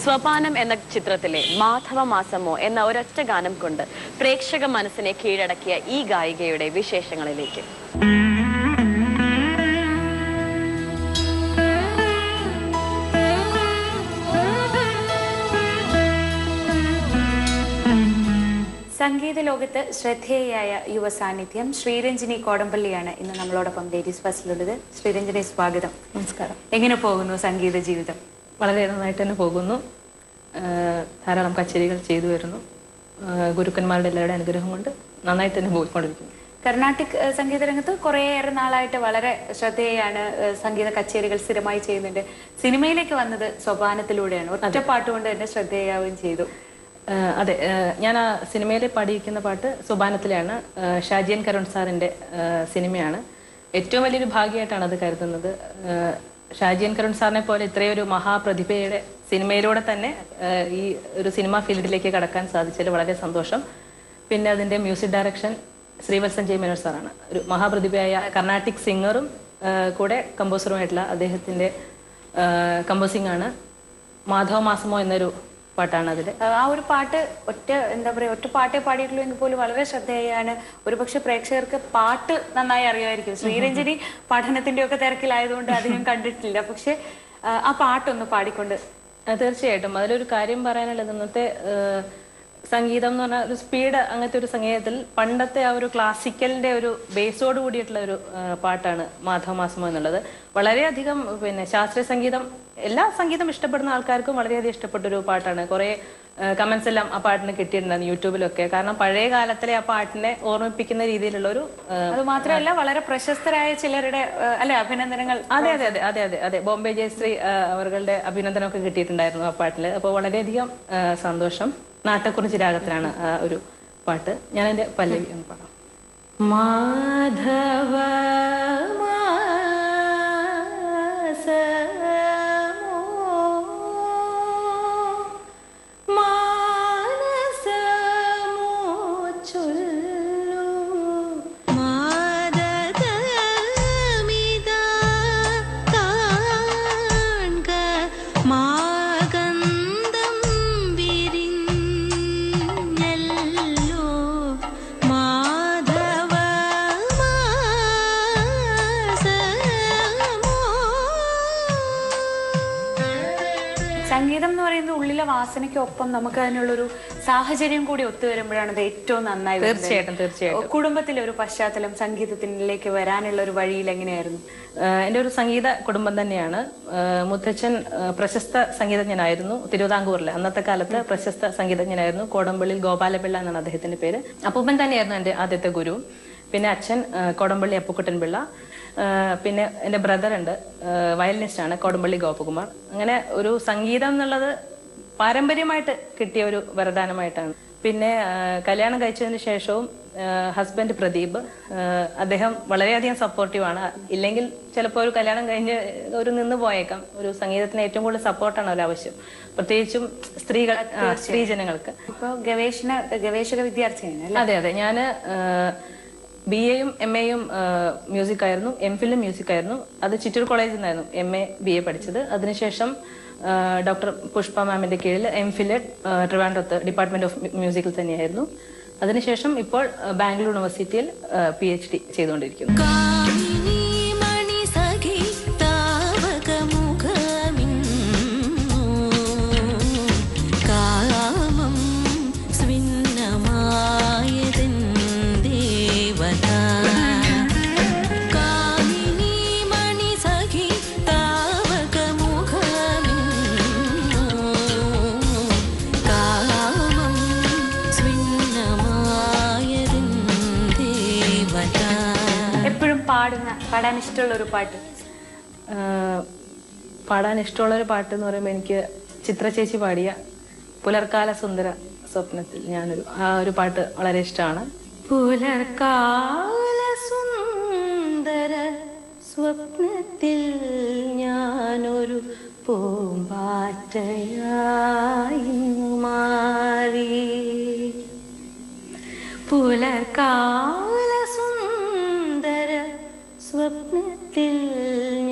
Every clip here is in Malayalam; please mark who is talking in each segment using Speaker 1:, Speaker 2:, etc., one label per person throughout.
Speaker 1: സ്വപാനം എന്ന ചിത്രത്തിലെ മാധവ മാസമോ എന്ന ഒരൊറ്റ ഗാനം കൊണ്ട് പ്രേക്ഷക മനസ്സിനെ കീഴടക്കിയ ഈ ഗായികയുടെ വിശേഷങ്ങളിലേക്ക്.
Speaker 2: സംഗീത ലോകത്ത് ശ്രദ്ധേയയായ യുവ സാന്നിധ്യം ശ്രീരഞ്ജിനി കോടമ്പള്ളിയാണ് ഇന്ന് നമ്മളോടൊപ്പം ലേഡീസ് ഫസ്റ്റിലുള്ളത്. ശ്രീരഞ്ജിനി, സ്വാഗതം.
Speaker 3: നമസ്കാരം.
Speaker 2: എങ്ങനെ പോകുന്നു സംഗീത ജീവിതം?
Speaker 3: വളരെ നന്നായിട്ട് തന്നെ പോകുന്നു. ധാരാളം കച്ചേരികൾ ചെയ്തു വരുന്നു. ഗുരുക്കന്മാരുടെ എല്ലാവരുടെ അനുഗ്രഹം കൊണ്ട് നന്നായിട്ട് തന്നെ പോയിക്കൊണ്ടിരിക്കുന്നു.
Speaker 2: കർണാട്ടിക് സംഗീത രംഗത്ത് കുറേയേറെ നാളായിട്ട് വളരെ ശ്രദ്ധേയാണ്. സംഗീത കച്ചേരികൾ സ്ഥിരമായി ചെയ്യുന്നുണ്ട്. സിനിമയിലേക്ക് വന്നത് സോപാനത്തിലൂടെയാണ്. ഒറ്റ പാട്ടുകൊണ്ട് തന്നെ ശ്രദ്ധേയാവുകയും ചെയ്തു.
Speaker 3: അതെ, ഞാൻ ആ സിനിമയിൽ പാടിയിരിക്കുന്ന പാട്ട് സോപാനത്തിലാണ്. ഷാജിയൻ കരുൺ സാറിൻ്റെ സിനിമയാണ്. ഏറ്റവും വലിയൊരു ഭാഗ്യമായിട്ടാണ് അത് കരുതുന്നത്. ഷാജിയൻ കരുൺ സാറിനെ പോലെ ഇത്രയൊരു മഹാപ്രതിഭയുടെ സിനിമയിലൂടെ തന്നെ ഈ ഒരു സിനിമാ ഫീൽഡിലേക്ക് കടക്കാൻ സാധിച്ചതിൽ വളരെ സന്തോഷം. പിന്നെ അതിൻ്റെ music direction Sreevalsan J Menon സാറാണ്. ഒരു മഹാപ്രതിഭയായ കർണാട്ടിക് സിംഗറും കൂടെ കമ്പോസറുമായിട്ടുള്ള അദ്ദേഹത്തിൻ്റെ കമ്പോസിംഗ് ആണ്. മാധവ മാസമോ എന്നൊരു പാട്ടാണ് അതിൽ.
Speaker 2: ആ ഒരു പാട്ട് ഒറ്റ പാട്ടേ പാടിയിട്ടുള്ളൂ എങ്കിൽ പോലും വളരെ ശ്രദ്ധേയാണ്. ഒരുപക്ഷെ പ്രേക്ഷകർക്ക് പാട്ട് നന്നായി അറിയുമായിരിക്കും. ശ്രീരഞ്ജിനി പഠനത്തിന്റെ ഒക്കെ തിരക്കിലായതുകൊണ്ട് അധികം കണ്ടിട്ടില്ല. പക്ഷെ ആ പാട്ടൊന്ന് പാടിക്കൊണ്ട്.
Speaker 3: തീർച്ചയായിട്ടും അതിലൊരു കാര്യം പറയാനുള്ളത്, ഇന്നത്തെ സംഗീതം എന്ന് പറഞ്ഞാൽ ഒരു സ്പീഡ്, അങ്ങനത്തെ ഒരു സംഗീതത്തിൽ പണ്ടത്തെ ആ ഒരു ക്ലാസിക്കലിന്റെ ഒരു ബേസോട് കൂടിയിട്ടുള്ള ഒരു പാട്ടാണ് മാധവ മാസമോ എന്നുള്ളത്. വളരെയധികം ശാസ്ത്രീയ സംഗീതം, എല്ലാ സംഗീതം ഇഷ്ടപ്പെടുന്ന ആൾക്കാർക്കും വളരെയധികം ഇഷ്ടപ്പെട്ടൊരു പാട്ടാണ്. കുറേ കമന്റ്സ് എല്ലാം ആ പാട്ടിന് കിട്ടിയിട്ടുണ്ടായിരുന്നു യൂട്യൂബിലൊക്കെ. കാരണം പഴയ കാലത്തിലെ ആ പാട്ടിനെ ഓർമ്മിപ്പിക്കുന്ന രീതിയിലുള്ള ഒരു,
Speaker 2: അത് മാത്രമല്ല വളരെ പ്രശസ്തരായ ചിലരുടെ അഭിനന്ദനങ്ങൾ.
Speaker 3: അതെ അതെ അതെ അതെ അതെ അതെ ബോംബെ ജയശ്രീ അവരുടെ അഭിനന്ദനമൊക്കെ കിട്ടിയിട്ടുണ്ടായിരുന്നു ആ പാട്ടിൽ. അപ്പോൾ വളരെയധികം സന്തോഷം. നാട്ടക്കുറിച്ച് രാഗത്തിലാണ് ആ ഒരു പാട്ട്. ഞാൻ എൻ്റെ പല്ലവി ഒന്ന് പാടാം. മാധവ
Speaker 2: സംഗീതം എന്ന് പറയുന്നത് ഉള്ളിലെ വാസനയ്ക്കൊപ്പം നമുക്ക് അതിനുള്ളൊരു സാഹചര്യം കൂടി ഒത്തുവരുമ്പോഴാണ് അത് ഏറ്റവും നന്നായി.
Speaker 3: തീർച്ചയായിട്ടും.
Speaker 2: കുടുംബത്തിലെ ഒരു പശ്ചാത്തലം സംഗീതത്തിലേക്ക് വരാനുള്ള ഒരു വഴിയിൽ എങ്ങനെയായിരുന്നു?
Speaker 3: എൻ്റെ ഒരു സംഗീത കുടുംബം തന്നെയാണ്. മുത്തച്ഛൻ പ്രശസ്ത സംഗീതജ്ഞനായിരുന്നു തിരുവിതാംകൂറിലെ. അന്നത്തെ കാലത്ത് പ്രശസ്ത സംഗീതജ്ഞനായിരുന്നു. കോടമ്പള്ളിയിൽ ഗോപാലപിള്ള എന്നാണ് അദ്ദേഹത്തിന്റെ പേര്. അപ്പൂപ്പൻ തന്നെയായിരുന്നു എൻ്റെ ആദ്യത്തെ ഗുരു. പിന്നെ അച്ഛൻ കോടമ്പള്ളി അപ്പുക്കുട്ടൻ പിള്ള. പിന്നെ എൻ്റെ ബ്രദറുണ്ട്, വയലിനിസ്റ്റാണ്, കോടമ്പള്ളി ഗോപകുമാർ. അങ്ങനെ ഒരു സംഗീതം എന്നുള്ളത് പാരമ്പര്യമായിട്ട് കിട്ടിയ ഒരു വരദാനമായിട്ടാണ്. പിന്നെ കല്യാണം കഴിച്ചതിന് ശേഷവും ഹസ്ബൻഡ് പ്രദീപ്, അദ്ദേഹം വളരെയധികം സപ്പോർട്ടീവാണ്. ഇല്ലെങ്കിൽ ചിലപ്പോൾ ഒരു കല്യാണം കഴിഞ്ഞ് ഒരു നിന്ന് പോയേക്കാം. ഒരു സംഗീതത്തിന് ഏറ്റവും കൂടുതൽ സപ്പോർട്ടാണ് അവർ ആവശ്യം, പ്രത്യേകിച്ചും സ്ത്രീ ജനങ്ങൾക്ക്.
Speaker 2: ഇപ്പോൾ ഗവേഷക വിദ്യാർത്ഥിയാണ്.
Speaker 3: അതെ അതെ, ഞാൻ BA-യും MA-യും മ്യൂസിക് ആയിരുന്നു. MPhil മ്യൂസിക് ആയിരുന്നു. അത് ചിറ്റൂർ കോളേജിൽ നിന്നായിരുന്നു MA BA പഠിച്ചത്. അതിനുശേഷം ഡോക്ടർ പുഷ്പ മാമിന്റെ കീഴിൽ MPhil ട്രിവാൻഡ്രത്ത് ഡിപ്പാർട്ട്മെന്റ് ഓഫ് മ്യൂസിക്കിൽ തന്നെയായിരുന്നു. അതിനുശേഷം ഇപ്പോൾ ബാംഗ്ലൂർ യൂണിവേഴ്സിറ്റിയിൽ PhD ചെയ്തുകൊണ്ടിരിക്കുന്നു.
Speaker 2: പാടാൻ ഇഷ്ടമുള്ളൊരു പാട്ട്?
Speaker 3: പാടാൻ ഇഷ്ടമുള്ളൊരു പാട്ട് എന്ന് പറയുമ്പോൾ എനിക്ക് ചിത്ര ചേച്ചി പാടിയ പുലർക്കാല സുന്ദര സ്വപ്നത്തിൽ ആ ഒരു പാട്ട് വളരെ ഇഷ്ടമാണ്. പുലർക്കാല സുന്ദര സ്വപ്നത്തിൽ ഞാനൊരു പൂമ്പാറ്റയായി മാറി. പുലർക്കാല സുന്ദര സ്വപ്നത്തിൽ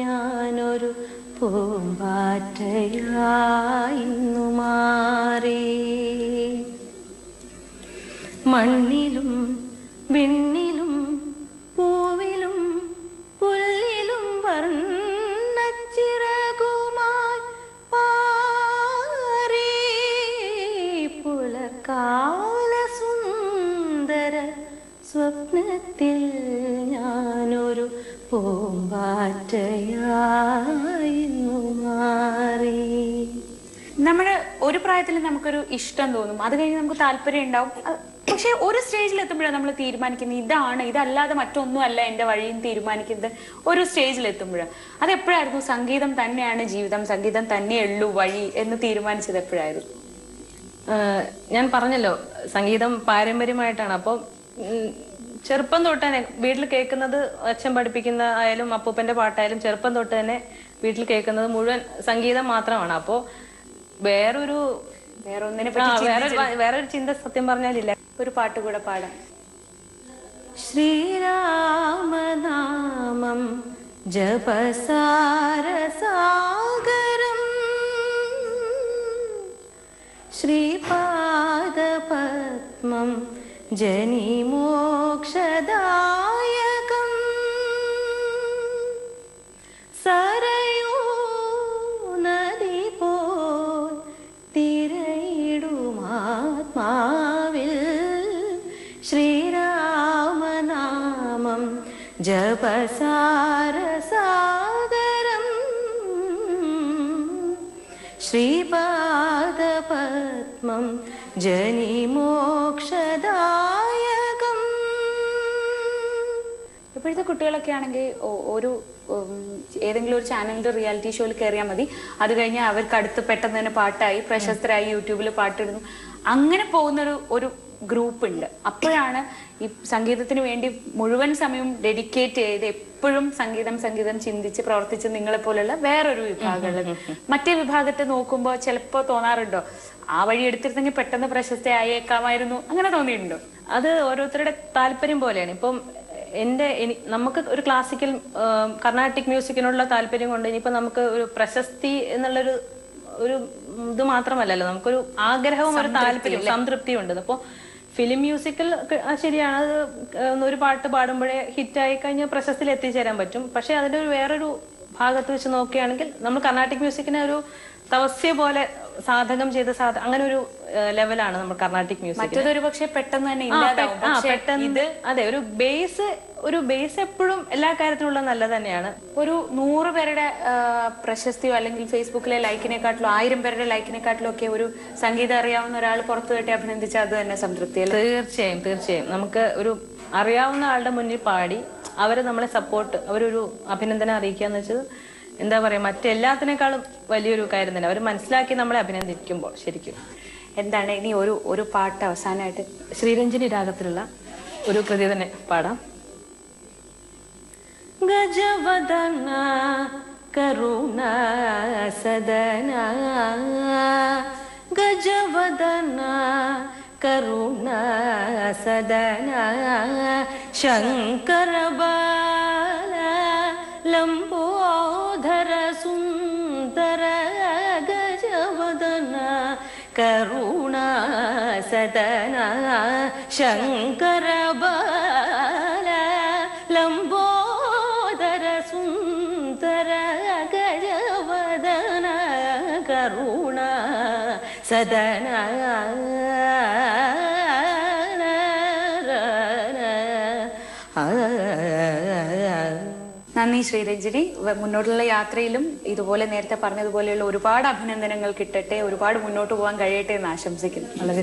Speaker 3: ഞാനൊരു പൂമ്പാറ്റയായി മാറി. മണ്ണിലും വിണ്ണിലും പൂവിലും പുല്ലിലും വർണ്ണച്ചിറകുമായി പാറി പുലർക്കാല സുന്ദര സ്വപ്നത്തിൽ ഞാനൊരു പൂമ്പാറ്റയായിരുന്നു മാറി.
Speaker 2: നമ്മുടെ ഒരു പ്രായത്തിൽ നമുക്കൊരു ഇഷ്ടം തോന്നും, അത് കഴിഞ്ഞ് നമുക്ക് താല്പര്യം ഉണ്ടാവും. പക്ഷെ ഒരു സ്റ്റേജിൽ എത്തുമ്പോഴാണ് നമ്മൾ തീരുമാനിക്കുന്നത് ഇതാണ്, ഇതല്ലാതെ മറ്റൊന്നും അല്ല എന്റെ വഴിയും തീരുമാനിക്കുന്നത് ഒരു സ്റ്റേജിൽ എത്തുമ്പോഴാണ്. അതെപ്പോഴായിരുന്നു സംഗീതം തന്നെയാണ് ജീവിതം, സംഗീതം തന്നെയുള്ളൂ വഴി എന്ന് തീരുമാനിച്ചത് എപ്പോഴായിരുന്നു?
Speaker 3: ഞാൻ പറഞ്ഞല്ലോ സംഗീതം പാരമ്പര്യമായിട്ടാണ്. അപ്പോൾ ചെറുപ്പം തൊട്ട് തന്നെ വീട്ടിൽ കേൾക്കുന്നത്, അച്ഛൻ പഠിപ്പിക്കുന്ന ആയാലും അപ്പൂപ്പന്റെ പാട്ടായാലും ചെറുപ്പം തൊട്ട് തന്നെ വീട്ടിൽ കേൾക്കുന്നത് മുഴുവൻ സംഗീതം മാത്രമാണ്. അപ്പോൾ വേറൊരു ചിന്ത സത്യം പറഞ്ഞാലില്ല.
Speaker 2: ഒരു പാട്ട് കൂടെ പാടാം.
Speaker 3: ശ്രീരാമനാമം ജപസാരസാഗരം ശ്രീപാദപത്മം ജനിമോക്ഷദായകം സരയൂ നദി പോൽ തിരയിടുമാത്മാവിൽ ശ്രീരാമനാമം ജപസാരസാഗരം ശ്രീപാദപത്മം ജനിമോക്ഷദായകം.
Speaker 2: ഇപ്പോഴത്തെ കുട്ടികളൊക്കെ ആണെങ്കിൽ ഒരു ഏതെങ്കിലും ഒരു ചാനലിന്റെ റിയാലിറ്റി ഷോയിൽ കയറിയാൽ മതി, അത് കഴിഞ്ഞ് അവർക്ക് അടുത്ത് പെട്ടെന്ന് തന്നെ പാട്ടായി, പ്രശസ്തരായി, യൂട്യൂബിൽ പാട്ടിടുന്നു, അങ്ങനെ പോകുന്നൊരു ഒരു ഗ്രൂപ്പ് ഉണ്ട്. അപ്പോഴാണ് ഈ സംഗീതത്തിന് വേണ്ടി മുഴുവൻ സമയം ഡെഡിക്കേറ്റ് ചെയ്ത് എപ്പോഴും സംഗീതം സംഗീതം ചിന്തിച്ച് പ്രവർത്തിച്ച് നിങ്ങളെ പോലുള്ള വേറൊരു വിഭാഗമുള്ളത്. മറ്റേ വിഭാഗത്തെ നോക്കുമ്പോൾ ചിലപ്പോൾ തോന്നാറുണ്ടോ ആ വഴി എടുത്തിരുന്നെങ്കിൽ പെട്ടെന്ന് പ്രശസ്തയായേക്കാമായിരുന്നു, അങ്ങനെ തോന്നിയിട്ടുണ്ടോ?
Speaker 3: അത് ഓരോരുത്തരുടെ താല്പര്യം പോലെയാണ്. ഇപ്പം നമുക്ക് ഒരു ക്ലാസിക്കൽ കർണാട്ടിക് മ്യൂസിക്കിനുള്ള താല്പര്യം കൊണ്ട് ഇനിയിപ്പോ നമുക്ക് ഒരു പ്രശസ്തി എന്നുള്ളൊരു ഇത് മാത്രമല്ലല്ലോ, നമുക്കൊരു ആഗ്രഹവും ഒരു താല്പര്യം സംതൃപ്തിയും ഉണ്ട്. അപ്പൊ ഫിലിം മ്യൂസിക്കൽ ശരിയാണ്, അത് ഒരു പാട്ട് പാടുമ്പോഴേ ഹിറ്റായി കഴിഞ്ഞാൽ പ്രശസ്തിയിൽ എത്തിച്ചേരാൻ പറ്റും. പക്ഷെ അതിന്റെ ഒരു വേറൊരു ഭാഗത്ത് വെച്ച് നോക്കുകയാണെങ്കിൽ നമ്മൾ കർണാട്ടിക് മ്യൂസിക്കിനെ ഒരു തപസ്യ പോലെ സാധകം ചെയ്ത അങ്ങനെ ഒരു ലെവലാണ് നമ്മൾ കർണാട്ടിക് മ്യൂസിക്.
Speaker 2: മറ്റൊരു പക്ഷെ പെട്ടെന്ന് തന്നെ
Speaker 3: പെട്ടെന്ന് അതെ, ഒരു ബേസ് എപ്പോഴും എല്ലാ കാര്യത്തിലുള്ള നല്ലത് തന്നെയാണ്.
Speaker 2: ഒരു 100 പേരുടെ പ്രശസ്തിയോ അല്ലെങ്കിൽ ഫേസ്ബുക്കിലെ ലൈക്കിനെക്കാട്ടിലോ 1000 പേരുടെ ലൈക്കിനെക്കാട്ടിലോ ഒക്കെ ഒരു സംഗീതം അറിയാവുന്ന ഒരാൾ പുറത്തു കെട്ടി അഭിനന്ദിച്ചാൽ അത് തന്നെ സംതൃപ്തി.
Speaker 3: തീർച്ചയായും നമുക്ക് ഒരു അറിയാവുന്ന ആളുടെ മുന്നിൽ പാടി അവര് നമ്മളെ സപ്പോർട്ട്, അവരൊരു അഭിനന്ദനം അറിയിക്കാന്ന് വെച്ചത് എന്താ പറയാ, മറ്റെല്ലാത്തിനേക്കാളും വലിയൊരു കാര്യം തന്നെ. അവർ മനസ്സിലാക്കി നമ്മളെ അഭിനന്ദിക്കുമ്പോൾ ശരിക്കും.
Speaker 2: എന്താണ് ഇനി ഒരു പാട്ട് അവസാനമായിട്ട്
Speaker 3: ശ്രീരഞ്ജിനി രാഗത്തിലുള്ള ഒരു കൃതി തന്നെ പാടാം. ഗജവദന കരുണ സദന ഗജവദന കരുണ സദന ശങ്കര ബാല ലംബോധര സുന്ദര ഗജവദന കരുണ സദന ശങ്കര ബാല ലംബോധര സുന്ദര ഗജവദന കരുണ സദന.
Speaker 2: നന്ദി ശ്രീരഞ്ജിനി. മുന്നോട്ടുള്ള യാത്രയിലും ഇതുപോലെ നേരത്തെ പറഞ്ഞതുപോലെയുള്ള ഒരുപാട് അഭിനന്ദനങ്ങൾ കിട്ടട്ടെ, ഒരുപാട് മുന്നോട്ട് പോകാൻ കഴിയട്ടെ എന്ന് ആശംസിക്കുന്നു.
Speaker 3: വളരെ